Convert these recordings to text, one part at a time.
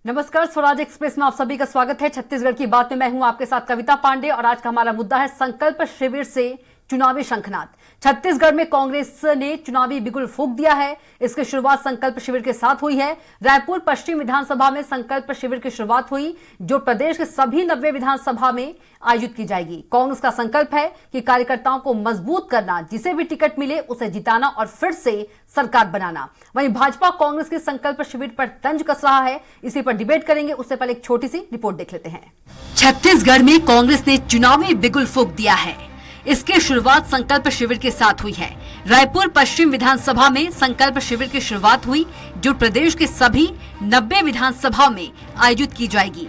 नमस्कार, स्वराज एक्सप्रेस में आप सभी का स्वागत है। छत्तीसगढ़ की बात में मैं हूं आपके साथ कविता पांडे और आज का हमारा मुद्दा है संकल्प शिविर से चुनावी शंखनाद। छत्तीसगढ़ में कांग्रेस ने चुनावी बिगुल फूंक दिया है। इसकी शुरुआत संकल्प शिविर के साथ हुई है। रायपुर पश्चिम विधानसभा में संकल्प शिविर की शुरुआत हुई, जो प्रदेश के सभी 90 विधानसभा में आयोजित की जाएगी। कांग्रेस का संकल्प है कि कार्यकर्ताओं को मजबूत करना, जिसे भी टिकट मिले उसे जिताना और फिर से सरकार बनाना। वहीं भाजपा कांग्रेस के संकल्प शिविर पर तंज कस रहा है। इसी पर डिबेट करेंगे। उससे पहले एक छोटी सी रिपोर्ट देख लेते हैं। छत्तीसगढ़ में कांग्रेस ने चुनावी बिगुल फूंक दिया है। इसकी शुरुआत संकल्प शिविर के साथ हुई है। रायपुर पश्चिम विधानसभा में संकल्प शिविर की शुरुआत हुई, जो प्रदेश के सभी 90 विधानसभा में आयोजित की जाएगी।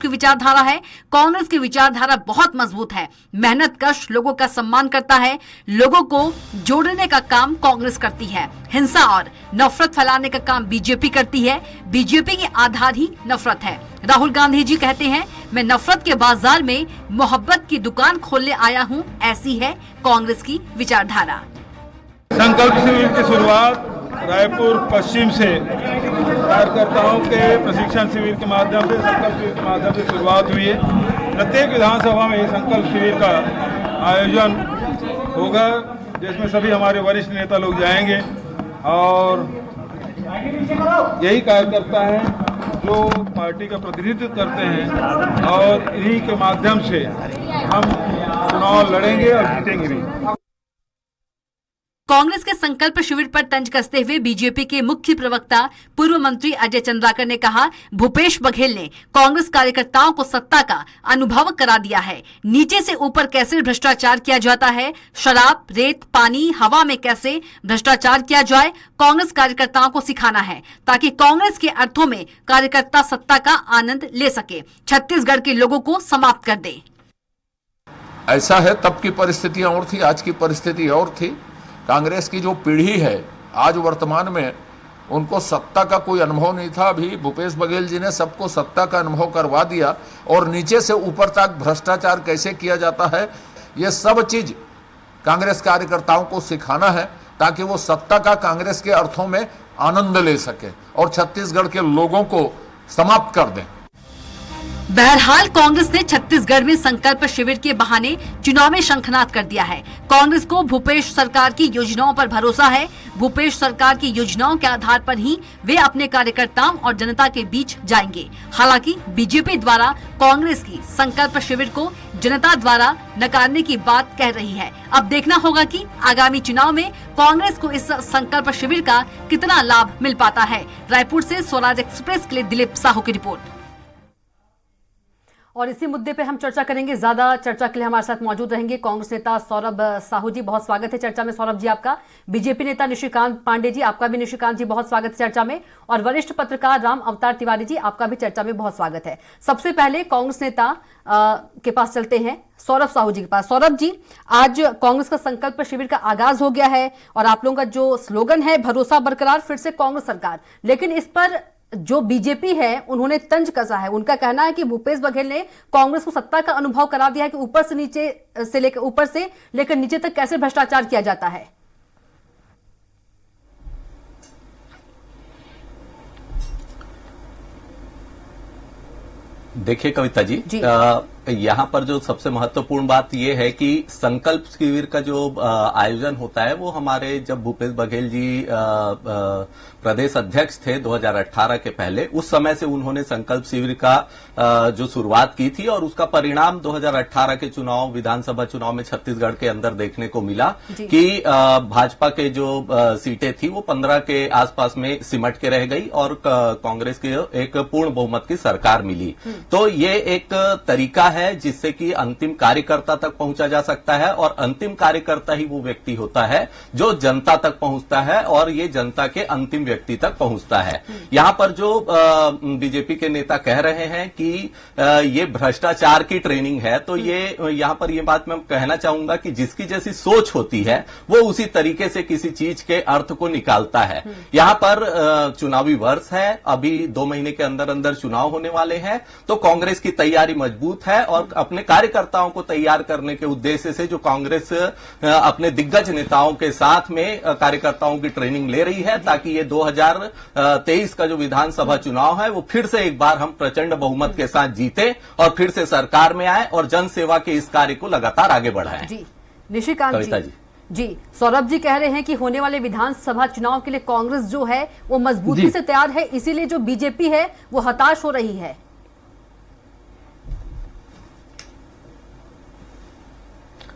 की विचारधारा है। कांग्रेस की विचारधारा बहुत मजबूत है। मेहनत कश, लोगों का सम्मान करता है। लोगों को जोड़ने का काम कांग्रेस करती है। हिंसा और नफरत फैलाने का काम बीजेपी करती है। बीजेपी की आधार ही नफरत है। राहुल गांधी जी कहते हैं, मैं नफरत के बाजार में मोहब्बत की दुकान खोलने आया हूं। ऐसी है कांग्रेस की विचारधारा। संकल्प शिविर की शुरुआत रायपुर पश्चिम से कार्यकर्ताओं के प्रशिक्षण शिविर के माध्यम से संकल्प शिविर के माध्यम से शुरुआत हुई है। प्रत्येक विधानसभा में संकल्प शिविर का आयोजन होगा, जिसमें सभी हमारे वरिष्ठ नेता लोग जाएंगे और यही कार्यकर्ता हैं जो पार्टी का प्रतिनिधित्व करते हैं और इन्हीं के माध्यम से हम चुनाव लड़ेंगे और जीतेंगे भी। कांग्रेस के संकल्प शिविर पर तंज कसते हुए बीजेपी के मुख्य प्रवक्ता पूर्व मंत्री अजय चंद्राकर ने कहा, भूपेश बघेल ने कांग्रेस कार्यकर्ताओं को सत्ता का अनुभव करा दिया है। नीचे से ऊपर कैसे भ्रष्टाचार किया जाता है, शराब, रेत, पानी, हवा में कैसे भ्रष्टाचार किया जाए, कांग्रेस कार्यकर्ताओं को सिखाना है, ताकि कांग्रेस के अर्थों में कार्यकर्ता सत्ता का आनंद ले सके, छत्तीसगढ़ के लोगों को समाप्त कर दे। ऐसा है, तब की परिस्थितियां और थी, आज की परिस्थिति और थी। कांग्रेस की जो पीढ़ी है आज वर्तमान में, उनको सत्ता का कोई अनुभव नहीं था। अभी भूपेश बघेल जी ने सबको सत्ता का अनुभव करवा दिया और नीचे से ऊपर तक भ्रष्टाचार कैसे किया जाता है, ये सब चीज कांग्रेस कार्यकर्ताओं को सिखाना है, ताकि वो सत्ता का कांग्रेस के अर्थों में आनंद ले सके और छत्तीसगढ़ के लोगों को समाप्त कर दें। बहरहाल कांग्रेस ने छत्तीसगढ़ में संकल्प शिविर के बहाने चुनाव में शंखनाद कर दिया है। कांग्रेस को भूपेश सरकार की योजनाओं पर भरोसा है। भूपेश सरकार की योजनाओं के आधार पर ही वे अपने कार्यकर्ताओं और जनता के बीच जाएंगे। हालांकि बीजेपी द्वारा कांग्रेस की संकल्प शिविर को जनता द्वारा नकारने की बात कह रही है। अब देखना होगा कि आगामी चुनाव में कांग्रेस को इस संकल्प शिविर का कितना लाभ मिल पाता है। रायपुर से स्वराज एक्सप्रेस के लिए दिलीप साहू की रिपोर्ट। और इसी मुद्दे पे हम चर्चा करेंगे। ज्यादा चर्चा के लिए हमारे साथ मौजूद रहेंगे कांग्रेस नेता सौरभ साहू जी। बहुत स्वागत है चर्चा में सौरभ जी आपका। बीजेपी नेता निशिकांत पांडे जी, आपका भी निशिकांत जी बहुत स्वागत है चर्चा में। और वरिष्ठ पत्रकार राम अवतार तिवारी जी, आपका भी चर्चा में बहुत स्वागत है। सबसे पहले कांग्रेस नेता के पास चलते हैं, सौरभ साहू जी के पास। सौरभ जी, आज कांग्रेस का संकल्प शिविर का आगाज हो गया है और आप लोगों का जो स्लोगन है भरोसा बरकरार, फिर से कांग्रेस सरकार, लेकिन इस पर जो बीजेपी है उन्होंने तंज कसा है। उनका कहना है कि भूपेश बघेल ने कांग्रेस को सत्ता का अनुभव करा दिया है कि ऊपर से लेकर नीचे तक कैसे भ्रष्टाचार किया जाता है। देखिए कविता जी, यहाँ पर जो सबसे महत्वपूर्ण बात यह है कि संकल्प शिविर का जो आयोजन होता है वो हमारे जब भूपेश बघेल जी प्रदेश अध्यक्ष थे 2018 के पहले, उस समय से उन्होंने संकल्प शिविर का जो शुरुआत की थी और उसका परिणाम 2018 के चुनाव, विधानसभा चुनाव में छत्तीसगढ़ के अंदर देखने को मिला कि भाजपा के जो सीटें थी वो 15 के आसपास में सिमट के रह गई और कांग्रेस की एक पूर्ण बहुमत की सरकार मिली। तो ये एक तरीका है जिससे कि अंतिम कार्यकर्ता तक पहुंचा जा सकता है और अंतिम कार्यकर्ता ही वो व्यक्ति होता है जो जनता तक पहुंचता है और ये जनता के अंतिम व्यक्ति तक पहुंचता है। यहां पर जो बीजेपी के नेता कह रहे हैं कि ये भ्रष्टाचार की ट्रेनिंग है, तो ये यहां पर ये बात मैं कहना चाहूंगा कि जिसकी जैसी सोच होती है वो उसी तरीके से किसी चीज के अर्थ को निकालता है। यहां पर चुनावी वर्ष है, अभी 2 महीने के अंदर अंदर चुनाव होने वाले हैं, तो कांग्रेस की तैयारी मजबूत है और अपने कार्यकर्ताओं को तैयार करने के उद्देश्य से जो कांग्रेस अपने दिग्गज नेताओं के साथ में कार्यकर्ताओं की ट्रेनिंग ले रही है ताकि ये 2023 का जो विधानसभा चुनाव है वो फिर से एक बार हम प्रचंड बहुमत के साथ जीते और फिर से सरकार में आए और जन सेवा के इस कार्य को लगातार आगे बढ़ाएं। जी निशिकांत जी, जी सौरभ जी कह रहे हैं कि होने वाले विधानसभा चुनाव के लिए कांग्रेस जो है वो मजबूती से तैयार है, इसीलिए जो बीजेपी है वो हताश हो रही है।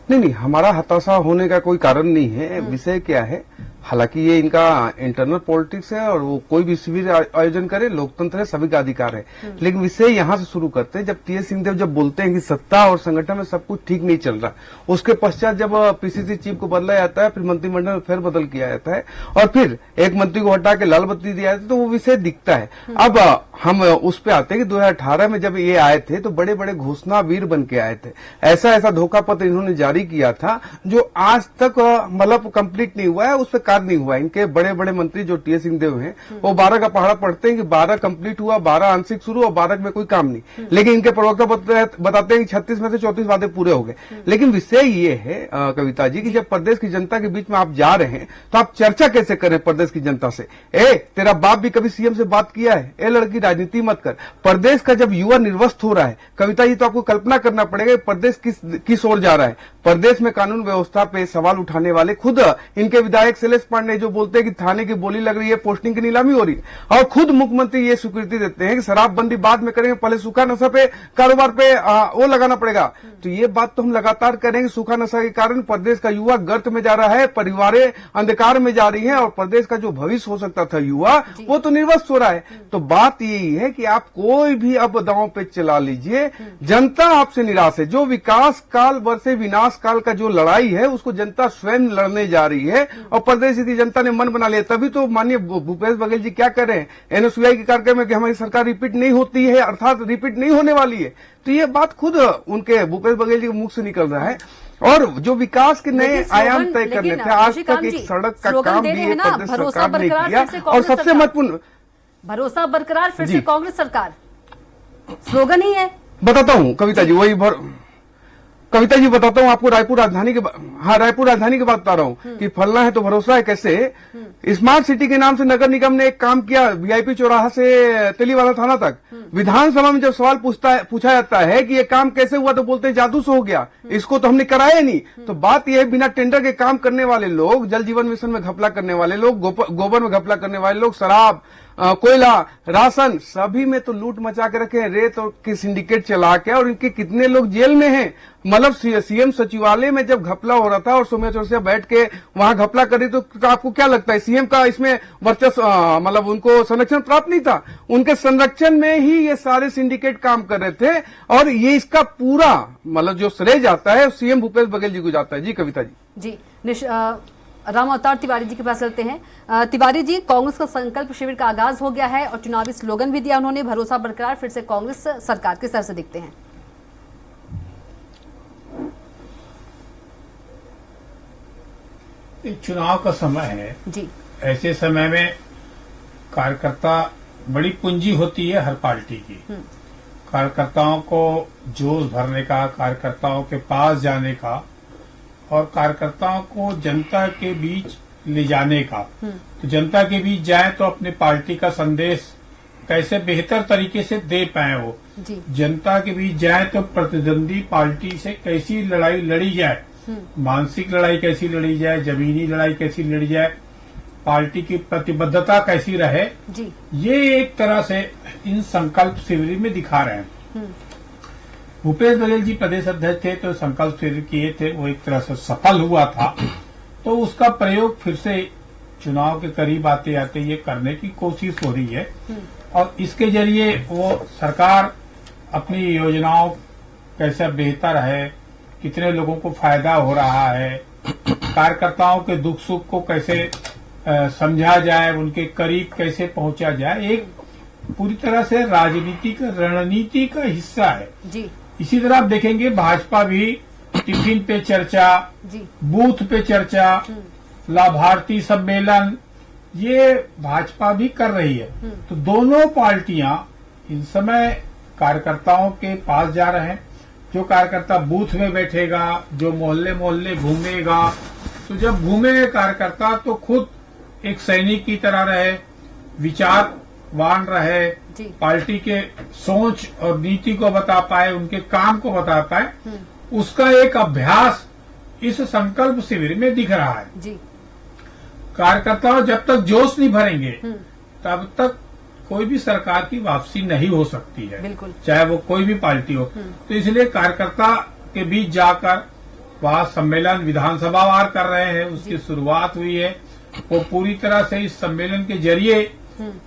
नहीं, हमारा हताशा होने का कोई कारण नहीं है। विषय क्या है, हालांकि ये इनका इंटरनल पॉलिटिक्स है और वो कोई भी शिविर आयोजन करे, लोकतंत्र है, सभी का अधिकार है। लेकिन विषय यहाँ से शुरू करते हैं जब टीएस सिंहदेव जब बोलते हैं कि सत्ता और संगठन में सब कुछ ठीक नहीं चल रहा, उसके पश्चात जब पीसीसी चीफ को बदला जाता है, फिर मंत्रिमंडल में फेरबदल किया जाता है और फिर एक मंत्री को हटा के लाल बत्ती दिया जाता है, तो वो विषय दिखता है। अब हम उस पे आते हैं कि 2018 में जब ये आए थे तो बड़े बड़े घोषणावीर बन के आए थे, ऐसा धोखा पत्र इन्होंने जारी किया था जो आज तक मतलब कंप्लीट नहीं हुआ है, उस पर कार्य नहीं हुआ। इनके बड़े बड़े मंत्री जो टीएस सिंहदेव हैं वो 12 का पहाड़ा पढ़ते हैं कि 12 कंप्लीट हुआ, 12 आंशिक शुरू और 12 में कोई काम नहीं। लेकिन इनके प्रवक्ता बताते हैं कि 36 में से 34 वादे पूरे हो गए। लेकिन विषय ये है कविता जी कि जब प्रदेश की जनता के बीच में आप जा रहे हैं तो आप चर्चा कैसे करें प्रदेश की जनता से। तेरा बाप भी कभी सीएम से बात किया है? लड़की राजनीति मत कर। प्रदेश का जब युवा निर्वस्त हो रहा है कविता जी, तो आपको कल्पना करना पड़ेगा प्रदेश किस ओर जा रहा है। प्रदेश में कानून व्यवस्था पे सवाल उठाने वाले खुद इनके विधायक शैलेश पांडे जो बोलते हैं कि थाने की बोली लग रही है, पोस्टिंग की नीलामी हो रही है, और खुद मुख्यमंत्री ये स्वीकृति देते हैं कि शराबबंदी बाद में करेंगे, पहले सूखा नशा पे कारोबार पे वो लगाना पड़ेगा। तो ये बात तो हम लगातार करेंगे। सूखा नशा के कारण प्रदेश का युवा गर्त में जा रहा है, परिवारें अंधकार में जा रही है और प्रदेश का जो भविष्य हो सकता था युवा वो तो निर्वस्त हो रहा है। तो बात यही है कि आप कोई भी अब दांव पे चला लीजिए, जनता आपसे निराश है। जो विकास काल वर्षे विनाश काल का जो लड़ाई है उसको जनता स्वयं लड़ने जा रही है और प्रदेश की जनता ने मन बना लिया। तभी तो माननीय भूपेश बघेल जी क्या कर रहे हैं एनएसयूआई के कार्यक्रम में कि हमारी सरकार रिपीट नहीं होती है, अर्थात रिपीट नहीं होने वाली है। तो ये बात खुद उनके भूपेश बघेल जी के मुख से निकल रहा है। और जो विकास के नए आयाम तय करने थे, आज तक एक सड़क का काम भी ये प्रदेश सरकार ने किया। और सबसे महत्वपूर्ण, भरोसा बरकरार, फिर से कांग्रेस सरकार स्लोगन ही है। बताता हूँ कविता जी, कविता जी बताता हूँ आपको। रायपुर राजधानी की बात बता रहा हूँ कि फलना है तो भरोसा है। कैसे? स्मार्ट सिटी के नाम से नगर निगम ने एक काम किया, वीआईपी चौराहा से तेलीवाला थाना तक। विधानसभा में जब सवाल पूछा जाता है कि ये काम कैसे हुआ तो बोलते हैं जादू से हो गया, इसको तो हमने कराया नहीं। तो बात यह है, बिना टेंडर के काम करने वाले लोग, जल जीवन मिशन में घपला करने वाले लोग, गोबर में घपला करने वाले लोग, शराब, कोयला, राशन, सभी में तो लूट मचा के रखे हैं, रेत और के सिंडिकेट चला के। और इनके कितने लोग जेल में हैं। मतलब सीएम सचिवालय में जब घपला हो रहा था और सौम्या चौरसिया बैठ के वहां घपला करी, तो आपको क्या लगता है सीएम का इसमें वर्चस्व, मतलब उनको संरक्षण प्राप्त नहीं था? उनके संरक्षण में ही ये सारे सिंडिकेट काम कर रहे थे, और ये इसका पूरा मतलब जो श्रेय जाता है सीएम भूपेश बघेल जी को जाता है। जी कविता जी। राम अवतार तिवारी जी के पास चलते हैं। तिवारी जी, कांग्रेस का संकल्प शिविर का आगाज हो गया है और चुनावी स्लोगन भी दिया उन्होंने, भरोसा बरकरार, फिर से कांग्रेस सरकार, किस तरह से देखते हैं? चुनाव का समय है जी, ऐसे समय में कार्यकर्ता बड़ी पूंजी होती है हर पार्टी की। कार्यकर्ताओं को जोश भरने का, कार्यकर्ताओं के पास जाने का और कार्यकर्ताओं को जनता के बीच ले जाने का। तो जनता के बीच जाए तो अपने पार्टी का संदेश कैसे बेहतर तरीके से दे पाए वो। जी, जनता के बीच जाए तो प्रतिद्वंदी पार्टी से कैसी लड़ाई लड़ी जाए, मानसिक लड़ाई कैसी लड़ी जाए, जमीनी लड़ाई कैसी लड़ी जाए, पार्टी की प्रतिबद्धता कैसी रहे, जी, ये एक तरह से इन संकल्प शिविर में दिखा रहे हैं। भूपेश बघेल जी प्रदेश अध्यक्ष थे तो संकल्प शिविर किए थे, वो एक तरह से सफल हुआ था, तो उसका प्रयोग फिर से चुनाव के करीब आते आते ये करने की कोशिश हो रही है और इसके जरिए वो सरकार अपनी योजनाओं कैसे बेहतर है, कितने लोगों को फायदा हो रहा है, कार्यकर्ताओं के दुख सुख को कैसे समझा जाए, उनके करीब कैसे पहुंचा जाए, एक पूरी तरह से राजनीति का रणनीति का हिस्सा है। जी, इसी तरह आप देखेंगे भाजपा भी टिफिन पे चर्चा, जी, बूथ पे चर्चा, लाभार्थी सम्मेलन, ये भाजपा भी कर रही है। तो दोनों पार्टियां इस समय कार्यकर्ताओं के पास जा रहे हैं। जो कार्यकर्ता बूथ में बैठेगा, जो मोहल्ले मोहल्ले घूमेगा, तो जब घूमेगा कार्यकर्ता तो खुद एक सैनिक की तरह रहे, विचारवान रहे, जी, पार्टी के सोच और नीति को बता पाए, उनके काम को बता पाए, उसका एक अभ्यास इस संकल्प शिविर में दिख रहा है। जी, कार्यकर्ता जब तक जोश नहीं भरेंगे तब तक कोई भी सरकार की वापसी नहीं हो सकती है, बिल्कुल, चाहे वो कोई भी पार्टी हो। तो इसलिए कार्यकर्ता के बीच जाकर वहाँ सम्मेलन विधानसभा वार कर रहे हैं, उसकी शुरुआत हुई है। वो पूरी तरह से इस सम्मेलन के जरिए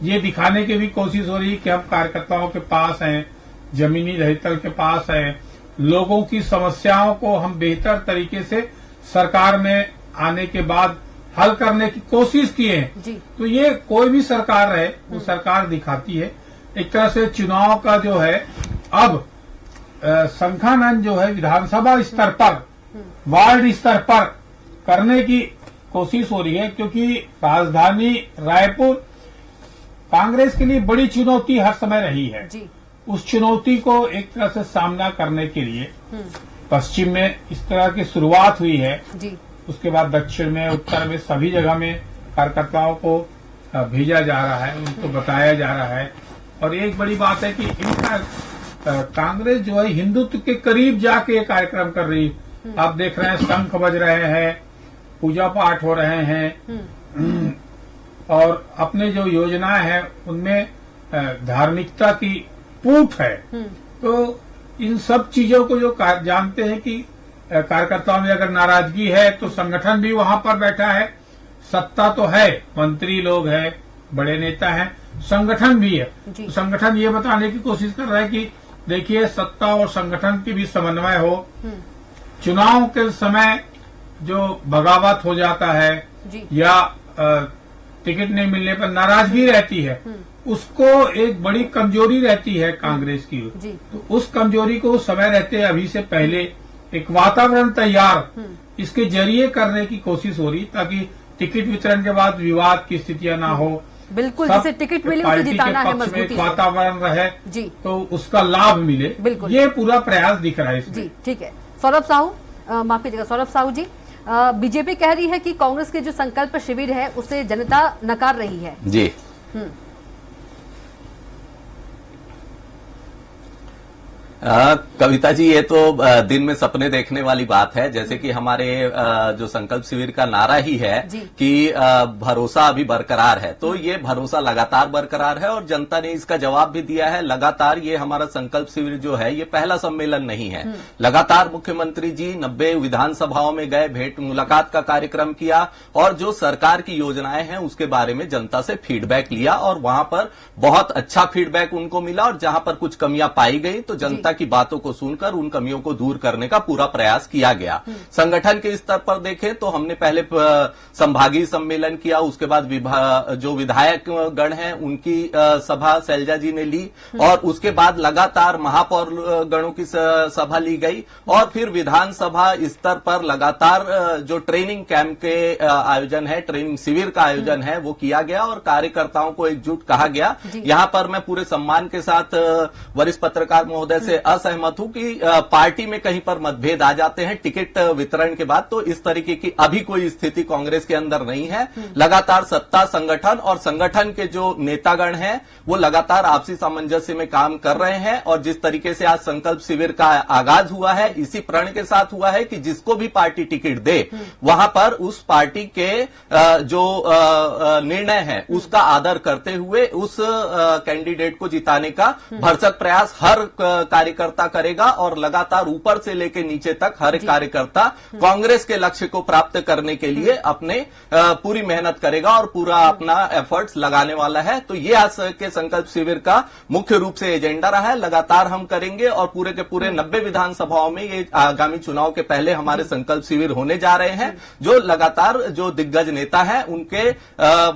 ये दिखाने की भी कोशिश हो रही है कि हम कार्यकर्ताओं के पास हैं, जमीनी धरातल के पास हैं, लोगों की समस्याओं को हम बेहतर तरीके से सरकार में आने के बाद हल करने की कोशिश किए हैं। जी, तो ये कोई भी सरकार रहे वो सरकार दिखाती है। एक तरह से चुनाव का जो है अब संख्यानंद जो है विधानसभा स्तर पर, वार्ड स्तर पर करने की कोशिश हो रही है, क्योंकि राजधानी रायपुर कांग्रेस के लिए बड़ी चुनौती हर समय रही है। जी, उस चुनौती को एक तरह से सामना करने के लिए पश्चिम में इस तरह की शुरुआत हुई है, जी, उसके बाद दक्षिण में, उत्तर में, सभी जगह में कार्यकर्ताओं को भेजा जा रहा है, उनको बताया जा रहा है। और एक बड़ी बात है कि इनका कांग्रेस जो है हिंदुत्व के करीब जाके ये कार्यक्रम कर रही है। आप देख रहे हैं शंख बज रहे हैं, पूजा पाठ हो रहे हैं और अपने जो योजनाएं हैं उनमें धार्मिकता की पूठ है। तो इन सब चीजों को जो जानते हैं कि कार्यकर्ताओं में अगर नाराजगी है तो संगठन भी वहां पर बैठा है, सत्ता तो है, मंत्री लोग हैं, बड़े नेता हैं, संगठन भी है। तो संगठन ये बताने की कोशिश कर रहा है कि देखिए सत्ता और संगठन की भी समन्वय हो। चुनाव के समय जो बगावत हो जाता है या टिकट नहीं मिलने पर नाराजगी रहती है, उसको एक बड़ी कमजोरी रहती है कांग्रेस की। तो उस कमजोरी को समय रहते अभी से पहले एक वातावरण तैयार इसके जरिए करने की कोशिश हो रही, ताकि टिकट वितरण के बाद विवाद की स्थितियां ना हो। बिल्कुल, जिसे टिकट मिले उसे जिताना है मजबूती से, वातावरण रहे जी, तो उसका लाभ मिले। बिल्कुल, ये पूरा प्रयास दिख रहा है इसमें। जी, ठीक है। सौरभ साहू, माफ कीजिएगा, सौरभ साहू जी, बीजेपी कह रही है कि कांग्रेस के जो संकल्प शिविर है उसे जनता नकार रही है। जी, कविता जी, ये तो दिन में सपने देखने वाली बात है। जैसे कि हमारे जो संकल्प शिविर का नारा ही है कि भरोसा अभी बरकरार है, तो ये भरोसा लगातार बरकरार है और जनता ने इसका जवाब भी दिया है लगातार। ये हमारा संकल्प शिविर जो है ये पहला सम्मेलन नहीं है। लगातार मुख्यमंत्री जी 90 विधानसभाओं में गए, भेंट मुलाकात का कार्यक्रम किया और जो सरकार की योजनाएं हैं उसके बारे में जनता से फीडबैक लिया और वहां पर बहुत अच्छा फीडबैक उनको मिला और जहां पर कुछ कमियां पाई गई तो जनता की बातों को सुनकर उन कमियों को दूर करने का पूरा प्रयास किया गया। संगठन के स्तर पर देखें तो हमने पहले संभागीय सम्मेलन किया, उसके बाद जो विधायक गण हैं उनकी सभा शैलजा जी ने ली और उसके बाद लगातार महापौर गणों की सभा ली गई और फिर विधानसभा स्तर पर लगातार जो ट्रेनिंग कैंप के आयोजन है, ट्रेनिंग शिविर का आयोजन है वो किया गया और कार्यकर्ताओं को एकजुट कहा गया। यहां पर मैं पूरे सम्मान के साथ वरिष्ठ पत्रकार महोदय से असहमत हूं कि पार्टी में कहीं पर मतभेद आ जाते हैं टिकट वितरण के बाद, तो इस तरीके की अभी कोई स्थिति कांग्रेस के अंदर नहीं है। लगातार सत्ता, संगठन और संगठन के जो नेतागण हैं वो लगातार आपसी सामंजस्य में काम कर रहे हैं और जिस तरीके से आज संकल्प शिविर का आगाज हुआ है इसी प्रण के साथ हुआ है कि जिसको भी पार्टी टिकट दे वहां पर उस पार्टी के जो निर्णय है उसका आदर करते हुए उस कैंडिडेट को जिताने का भरसक प्रयास हर कार्यकर्ता करेगा और लगातार ऊपर से लेकर नीचे तक हर कार्यकर्ता कांग्रेस के लक्ष्य को प्राप्त करने के लिए अपने पूरी मेहनत करेगा और पूरा अपना एफर्ट्स लगाने वाला है। तो ये आज के संकल्प शिविर का मुख्य रूप से एजेंडा रहा है, लगातार हम करेंगे और पूरे के पूरे 90 विधानसभाओं में ये आगामी चुनाव के पहले हमारे संकल्प शिविर होने जा रहे हैं जो लगातार जो दिग्गज नेता है उनके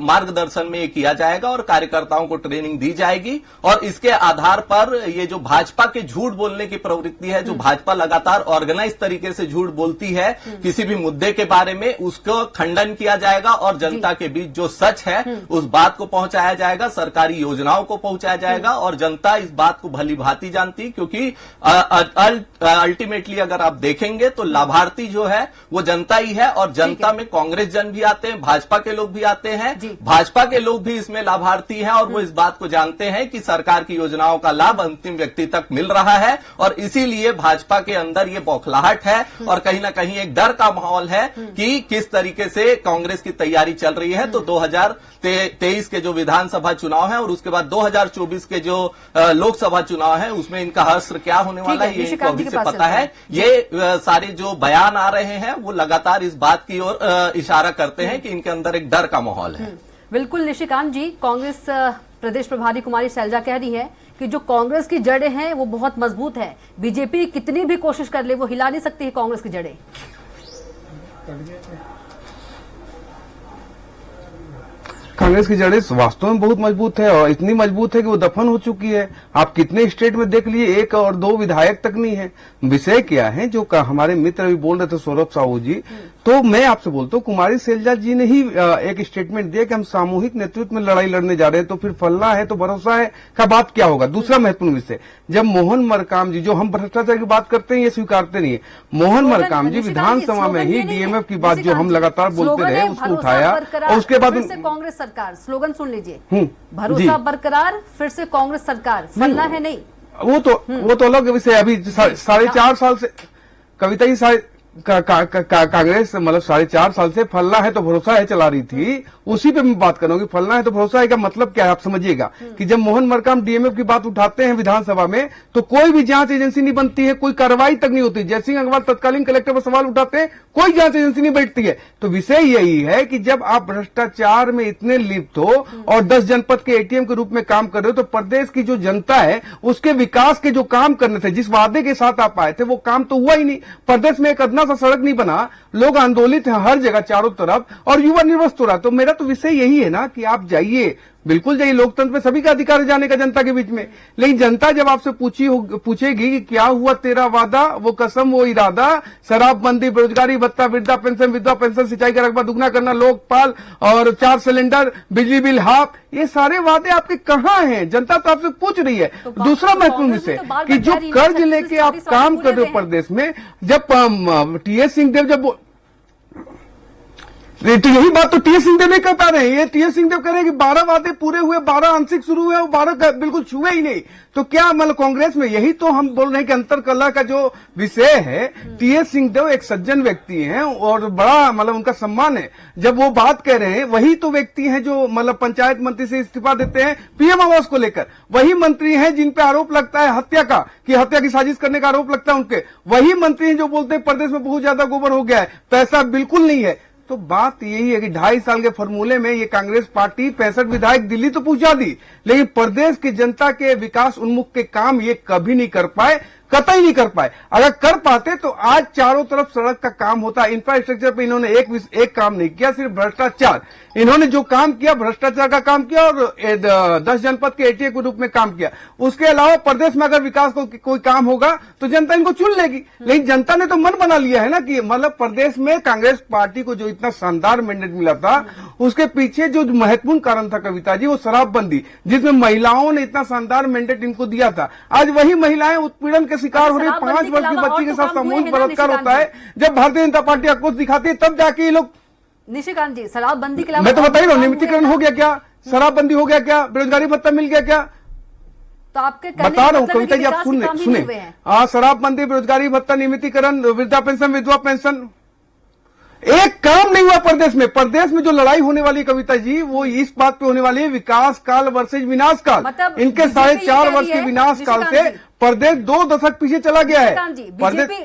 मार्गदर्शन में किया जाएगा और कार्यकर्ताओं को ट्रेनिंग दी जाएगी और इसके आधार पर ये जो भाजपा के झूठ बोलने की प्रवृत्ति है, जो भाजपा लगातार ऑर्गेनाइज तरीके से झूठ बोलती है किसी भी मुद्दे के बारे में, उसको खंडन किया जाएगा और जनता के बीच जो सच है उस बात को पहुंचाया जाएगा, सरकारी योजनाओं को पहुंचाया जाएगा और जनता इस बात को भली भांति जानती, क्योंकि अल्टीमेटली अगर आप देखेंगे तो लाभार्थी जो है वो जनता ही है और जनता में कांग्रेस जन भी आते हैं, भाजपा के लोग भी आते हैं, भाजपा के लोग भी इसमें लाभार्थी हैं और वो इस बात को जानते हैं कि सरकार की योजनाओं का लाभ अंतिम व्यक्ति तक मिल रहा है और इसीलिए भाजपा के अंदर ये बौखलाहट है और कहीं ना कहीं एक डर का माहौल है कि किस तरीके से कांग्रेस की तैयारी चल रही है। तो 2023 के जो विधानसभा चुनाव है और उसके बाद 2024 के जो लोकसभा चुनाव है उसमें इनका हश्र क्या होने वाला है ये इनको अभी से पता है। ये सारे जो बयान आ रहे हैं वो लगातार इस बात की ओर इशारा करते हैं कि इनके अंदर एक डर का माहौल है। बिल्कुल निशिकांत जी, कांग्रेस प्रदेश प्रभारी कुमारी शैलजा कह रही है कि जो कांग्रेस की जड़ें हैं वो बहुत मजबूत है, बीजेपी कितनी भी कोशिश कर ले वो हिला नहीं सकती है कांग्रेस की जड़ें। कांग्रेस की जड़ें वास्तव में बहुत मजबूत है और इतनी मजबूत है कि वो दफन हो चुकी है। आप कितने स्टेट में देख लिए, 1 और 2 विधायक तक नहीं है। विषय क्या है जो हमारे मित्र अभी बोल रहे थे सौरभ साहू जी, तो मैं आपसे बोलता हूँ कुमारी शैलजा जी ने ही एक स्टेटमेंट दिया कि हम सामूहिक नेतृत्व में लड़ाई लड़ने जा रहे हैं, तो फिर फलना है तो भरोसा है का बात क्या होगा। दूसरा महत्वपूर्ण विषय, जब मोहन मरकाम जी, जो हम भ्रष्टाचार की बात करते हैं ये स्वीकारते नहीं है, मोहन मरकाम जी विधानसभा में ही डीएमएफ की बात जो हम लगातार बोलते रहे उसको उठाया और उसके बाद कांग्रेस सरकार, स्लोगन सुन लीजिए, भरोसा बरकरार, फिर से कांग्रेस सरकार, फलना है नहीं। वो तो अलग विषय। अभी 4.5 साल से कविता ही कांग्रेस मतलब 4.5 साल से फलना है तो भरोसा है चला रही थी, उसी पे मैं बात करूंगी। फलना है तो भरोसा है का मतलब क्या है आप समझिएगा कि जब मोहन मरकाम डीएमएफ की बात उठाते हैं विधानसभा में तो कोई भी जांच एजेंसी नहीं बनती है, कोई कार्रवाई तक नहीं होती। जयसिंह अग्रवाल तत्कालीन कलेक्टर पर सवाल उठाते हैं, कोई जांच एजेंसी नहीं बैठती है। तो विषय यही है कि जब आप भ्रष्टाचार में इतने लिप्त हो और 10 जनपद के एटीएम के रूप में काम कर रहे हो तो प्रदेश की जो जनता है उसके विकास के जो काम करने थे, जिस वादे के साथ आप आए थे वो काम तो हुआ ही नहीं। प्रदेश में एक अदना सा सड़क नहीं बना, लोग आंदोलित हैं हर जगह चारों तरफ और युवा निर्वस्त हो रहा। तो मेरा तो विषय यही है ना कि आप जाइए, बिल्कुल जाइए, लोकतंत्र में सभी का अधिकार है जाने का जनता के बीच में, लेकिन जनता जब आपसे पूछेगी कि क्या हुआ तेरा वादा, वो कसम वो इरादा, शराबबंदी, बेरोजगारी भत्ता, वृद्धा पेंशन, विधवा पेंशन, सिंचाई का रकबा दुगना करना, लोकपाल और 4 सिलेंडर, बिजली बिल हाफ, ये सारे वादे आपके कहाँ हैं? जनता तो आपसे पूछ रही है। दूसरा महत्वपूर्ण विषय कि जो कर्ज लेके आप काम कर रहे हो प्रदेश में, जब टीएस सिंहदेव जब तो यही बात तो टी एस सिंहदेव नहीं कर पा रहे हैं। ये टी एस सिंहदेव कह रहे हैं कि 12 वादे पूरे हुए, 12 आंशिक शुरू हुए और 12 बिल्कुल छुए ही नहीं। तो क्या मतलब कांग्रेस में यही तो हम बोल रहे हैं कि अंतरकलह का जो विषय है। टी एस सिंहदेव एक सज्जन व्यक्ति हैं और बड़ा मतलब उनका सम्मान है। जब वो बात कह रहे हैं वही तो व्यक्ति हैं जो मतलब पंचायत मंत्री से इस्तीफा देते हैं पीएम आवास को लेकर। वही मंत्री हैं जिन पे आरोप लगता है हत्या का, कि हत्या की साजिश करने का आरोप लगता है उनके। वही मंत्री हैं जो बोलते हैं प्रदेश में बहुत ज्यादा गोबर हो गया है, पैसा बिल्कुल नहीं है। तो बात यही है कि 2.5 साल के फॉर्मूले में ये कांग्रेस पार्टी 65 विधायक दिल्ली तो पहुंचा दी, लेकिन प्रदेश की जनता के विकास उन्मुख के काम ये कभी नहीं कर पाए, कतई नहीं कर पाए। अगर कर पाते तो आज चारों तरफ सड़क का काम होता। इंफ्रास्ट्रक्चर पे इन्होंने एक काम नहीं किया, सिर्फ भ्रष्टाचार। इन्होंने जो काम किया भ्रष्टाचार का काम किया और 10 जनपद के एटीए के रूप में काम किया। उसके अलावा प्रदेश में अगर विकास को कोई काम होगा तो जनता इनको चुन लेगी। लेकिन जनता ने तो मन बना लिया है ना कि मतलब प्रदेश में कांग्रेस पार्टी को जो इतना शानदार मैंडेट मिला था उसके पीछे जो महत्वपूर्ण कारण था कविता जी, वो शराबबंदी, जिसमें महिलाओं ने इतना शानदार मैंडेट इनको दिया था। आज वही महिलाएं उत्पीड़न के शिकार हो रही है। 5 वर्ष की बच्ची के साथ सामूहिक बलात्कार होता है। जब भारतीय जनता पार्टी आक्रोश दिखाती है तब जाके ये लोग। निशिकांत जी, शराबबंदी के अलावा मैं तो बता ही रहा हूँ, नियमितीकरण हो गया क्या, शराबबंदी हो गया क्या, बेरोजगारी भत्ता मिल गया क्या? तो आपके बता रहा हूँ कविता जी, आप सुने। हाँ, शराबबंदी, बेरोजगारी भत्ता, नियमितीकरण, वृद्धा पेंशन, विधवा पेंशन, एक काम नहीं हुआ प्रदेश में। प्रदेश में जो लड़ाई होने वाली है कविता जी, वो इस बात पे होने वाली है, विकास काल वर्सेज विनाश काल। मतलब इनके 4.5 वर्ष के विनाश काल से प्रदेश 2 दशक पीछे चला गया है।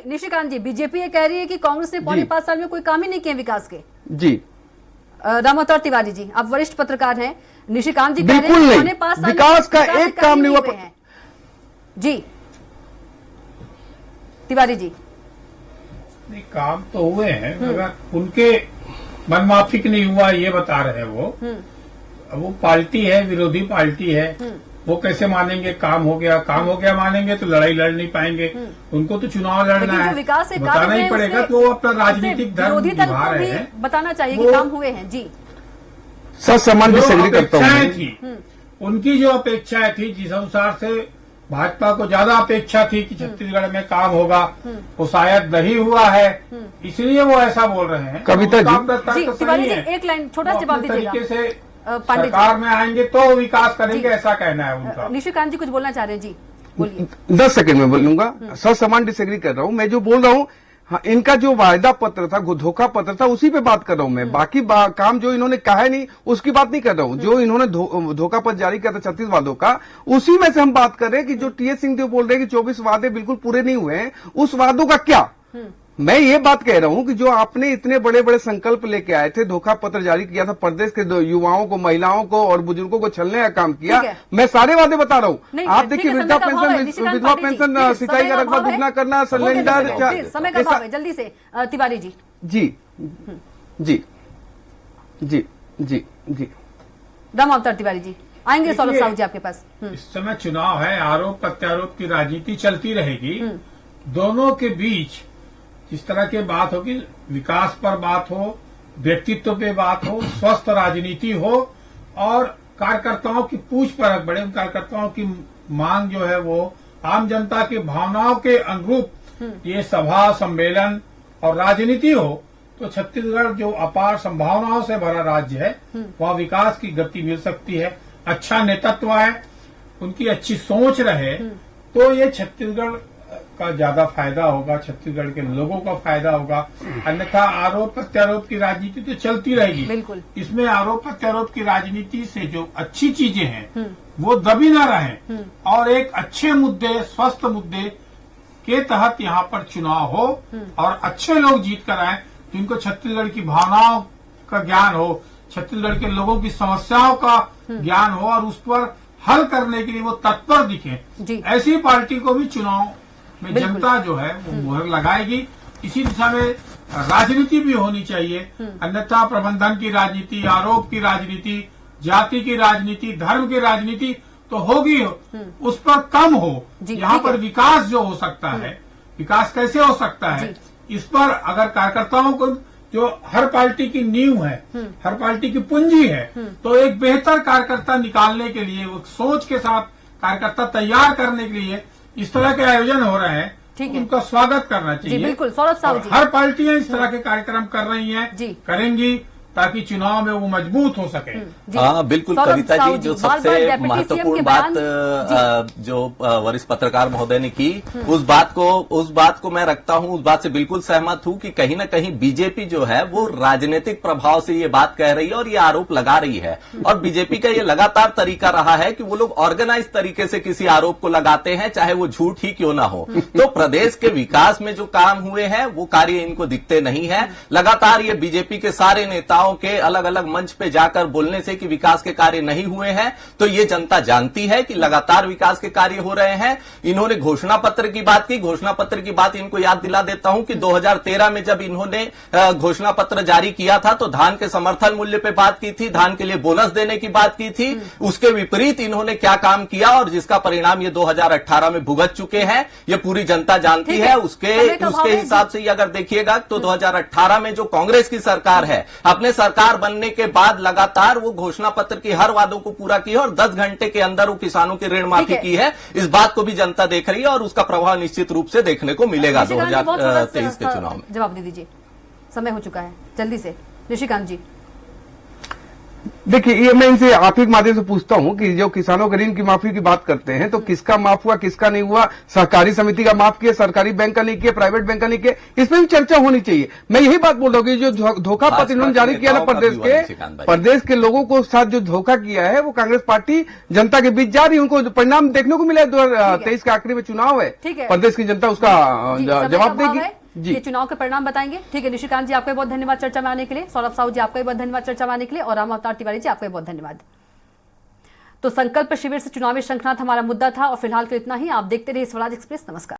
निशिकांत जी, बीजेपी ये कह रही है कि कांग्रेस ने पौने 5 साल में कोई काम ही नहीं किया विकास के। जी रामावतार तिवारी जी, आप वरिष्ठ पत्रकार हैं। निशिकांत जी बिल्कुल नहीं, पौने 5 साल विकास का एक काम नहीं हुआ। जी तिवारी जी, नहीं, काम तो हुए हैं मगर उनके मनमाफिक नहीं हुआ ये बता रहे हैं वो पार्टी है, विरोधी पार्टी है, वो कैसे मानेंगे काम हो गया? काम हो गया मानेंगे तो लड़ाई लड़ नहीं पाएंगे। उनको तो चुनाव लड़ना है, बताना ही पड़ेगा। तो वो अपना राजनीतिक धर्म निभा रहे हैं, बताना चाहिए कि काम हुए हैं। जी सच सम्मान डिसएग्री करता हूं। थी उनकी जो अपेक्षाएं थी, जिस अनुसार से भाजपा को ज्यादा अपेक्षा थी कि छत्तीसगढ़ में काम होगा, वो शायद नहीं हुआ है, इसलिए वो ऐसा बोल रहे हैं। कविता जी, तिवारी जी, एक लाइन छोटा सा जवाब दीजिएगा। तरीके से सरकार में आएंगे तो विकास करेंगे, ऐसा कहना है उनका। निशिकांत जी कुछ बोलना चाह रहे हैं? जी बोलिए। 10 सेकंड में बोलूंगा। सच सम्मान डिसएग्री कर रहा हूं। मैं जो बोल रहा हूं, हाँ, इनका जो वायदा पत्र था, धोखा पत्र था, उसी पे बात कर रहा हूं मैं। बाकी काम जो इन्होंने कहा है नहीं, उसकी बात नहीं कर रहा हूं। जो इन्होंने धोखा पत्र जारी किया था 36 वादों का, उसी में से हम बात कर रहे हैं कि जो टी एस सिंहदेव बोल रहे हैं कि 24 वादे बिल्कुल पूरे नहीं हुए हैं, उस वादों का क्या? मैं ये बात कह रहा हूं कि जो आपने इतने बड़े बड़े संकल्प लेके आए थे, धोखा पत्र जारी किया था, प्रदेश के युवाओं को, महिलाओं को और बुजुर्गों को छलने का काम किया। मैं सारे वादे बता रहा हूं। आप देखिए, वृद्धा पेंशन, विधवा पेंशन, सिंचाई का रकबा दुगना करना, सिलेंडर। समय का अभाव है, जल्दी से तिवारी जी। जी जी जी जी जी रामावतार तिवारी जी आएंगे। सौरभ साहू जी आपके पास। इस समय चुनाव है, आरोप प्रत्यारोप की राजनीति चलती रहेगी। दोनों के बीच जिस तरह की बात हो कि विकास पर बात हो, व्यक्तित्व पे बात हो, स्वस्थ राजनीति हो और कार्यकर्ताओं की पूछ परख बढ़े, उन कार्यकर्ताओं की मांग जो है वो आम जनता की भावनाओं के अनुरूप ये सभा सम्मेलन और राजनीति हो, तो छत्तीसगढ़ जो अपार संभावनाओं से भरा राज्य है, वहाँ विकास की गति मिल सकती है। अच्छा नेतृत्व है, उनकी अच्छी सोच रहे तो ये छत्तीसगढ़ का ज्यादा फायदा होगा, छत्तीसगढ़ के लोगों का फायदा होगा। अन्यथा आरोप प्रत्यारोप की राजनीति तो चलती रहेगी। बिल्कुल। इसमें आरोप प्रत्यारोप की राजनीति से जो अच्छी चीजें हैं वो दबी न रहें और एक अच्छे मुद्दे, स्वस्थ मुद्दे के तहत यहाँ पर चुनाव हो और अच्छे लोग जीत कर आए, जिनको छत्तीसगढ़ की भावनाओं का ज्ञान हो, छत्तीसगढ़ के लोगों की समस्याओं का ज्ञान हो और उस पर हल करने के लिए वो तत्पर दिखे। ऐसी पार्टी को भी चुनाव में जनता जो है वो मुहर लगाएगी। इसी दिशा में राजनीति भी होनी चाहिए। अन्यथा प्रबंधन की राजनीति, आरोप की राजनीति, जाति की राजनीति, धर्म की राजनीति तो होगी, उस पर कम हो। यहाँ पर विकास जो हो सकता है, विकास कैसे हो सकता है, इस पर अगर कार्यकर्ताओं को, जो हर पार्टी की नींव है, हर पार्टी की पूंजी है, तो एक बेहतर कार्यकर्ता निकालने के लिए, वो सोच के साथ कार्यकर्ता तैयार करने के लिए इस तरह के आयोजन हो रहे हैं, तो उनका स्वागत करना चाहिए। जी बिल्कुल। सौरभ साहू जी, हर पार्टियां इस तरह के कार्यक्रम कर रही हैं, करेंगी। ताकि चुनाव में वो मजबूत हो सके। हाँ बिल्कुल सौरभ कविता साहू जी, जो बार-बार सबसे डेप्यूटी सीएम महत्वपूर्ण के बात बयान- जो वरिष्ठ पत्रकार महोदय ने की, उस बात को मैं रखता हूं, उस बात से बिल्कुल सहमत हूं कि कहीं ना कहीं बीजेपी जो है वो राजनीतिक प्रभाव से ये बात कह रही है और ये आरोप लगा रही है। और बीजेपी का ये लगातार तरीका रहा है कि वो लोग ऑर्गेनाइज तरीके से किसी आरोप को लगाते हैं, चाहे वो झूठ ही क्यों ना हो। तो प्रदेश के विकास में जो काम हुए हैं वो कार्य इनको दिखते नहीं है। लगातार ये बीजेपी के सारे नेताओं के अलग अलग मंच पे जाकर बोलने से कि विकास के कार्य नहीं हुए हैं, तो ये जनता जानती है कि लगातार विकास के कार्य हो रहे हैं। इन्होंने घोषणा पत्र की बात की, घोषणा पत्र की बात इनको याद दिला देता हूं कि 2013 में जब इन्होंने घोषणा पत्र जारी किया था तो धान के समर्थन मूल्य पे बात की थी, धान के लिए बोनस देने की बात की थी। उसके विपरीत इन्होंने क्या काम किया और जिसका परिणाम ये 2018 में भुगत चुके हैं, ये पूरी जनता जानती ठीक है। है। उसके समय का अभाव है। हिसाब से अगर देखिएगा तो 2018 में जो कांग्रेस की सरकार है, अपने सरकार बनने के बाद लगातार वो घोषणा पत्र की हर वादों को पूरा किया और 10 घंटे के अंदर वो किसानों की ऋण माफी की है। इस बात को भी जनता देख रही है और उसका प्रभाव निश्चित रूप से देखने को मिलेगा निशिकांत जी, बहुत थोड़ा 2023 के चुनाव में। जवाब दे दीजिए, समय हो चुका है, जल्दी से निशिकांत जी। देखिए, ये मैं इनसे आप ही के माध्यम से पूछता हूं कि जो किसानों के ऋण की माफी की बात करते हैं तो किसका माफ हुआ, किसका नहीं हुआ? सहकारी समिति का माफ किया, सरकारी बैंक का नहीं किया, प्राइवेट बैंक का नहीं किया, इसमें भी चर्चा होनी चाहिए। मैं यही बात बोल रहा हूँ कि जो धोखा पत्र इन्होंने जारी किया ना प्रदेश के लोगों को साथ जो धोखा किया है, वो कांग्रेस पार्टी जनता के बीच जा रही है। उनको परिणाम देखने को मिला है। 2023 के आखिरी में चुनाव है, ठीक है। प्रदेश की जनता उसका जी, समय का जवाब अभाव देगी है। जी। ये चुनाव के परिणाम बताएंगे। ठीक है, निशिकांत जी आपका भी बहुत धन्यवाद चर्चा में आने के लिए, सौरभ साहू जी आपका भी बहुत धन्यवाद चर्चा में आने के लिए, और राम अवतार तिवारी जी आपका भी बहुत धन्यवाद। तो संकल्प शिविर से चुनावी शंखनाद हमारा मुद्दा था, और फिलहाल के इतना ही। आप देखते रहिए स्वराज एक्सप्रेस। नमस्कार।